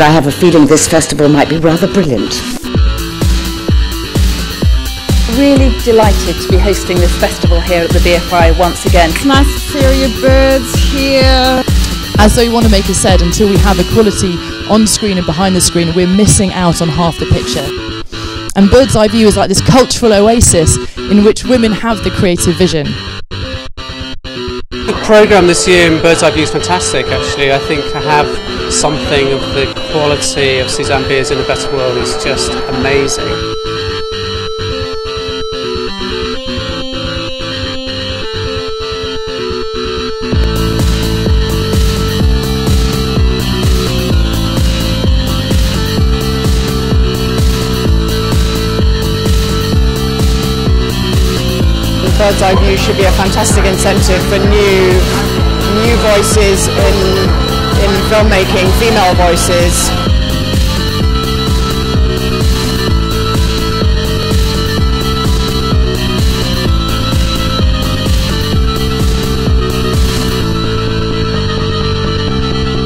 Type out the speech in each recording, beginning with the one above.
I have a feeling this festival might be rather brilliant. Really delighted to be hosting this festival here at the BFI once again. It's nice to see all your birds here. As Zoe Wanamaker said, until we have equality on screen and behind the screen, we're missing out on half the picture. And Bird's Eye View is like this cultural oasis in which women have the creative vision. The programme this year in Bird's Eye View is fantastic, actually. I think to have something of the quality of Suzanne Beers in A Better World is just amazing. Bird's Eye View should be a fantastic incentive for new voices in filmmaking, female voices.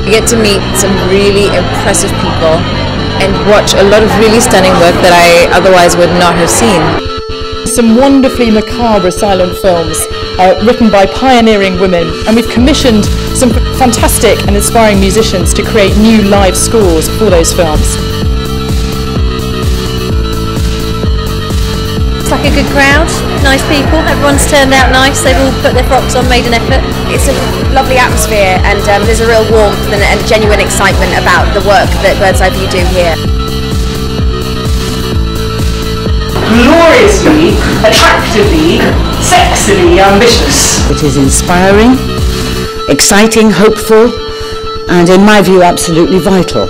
You get to meet some really impressive people and watch a lot of really stunning work that I otherwise would not have seen. Some wonderfully macabre silent films written by pioneering women, and we've commissioned some fantastic and inspiring musicians to create new live scores for those films. It's like a good crowd, nice people, everyone's turned out nice, they've all put their frocks on, made an effort. It's a lovely atmosphere, and there's a real warmth and genuine excitement about the work that Bird's Eye View do here. Gloriously, attractively, sexily ambitious. It is inspiring, exciting, hopeful, and in my view absolutely vital.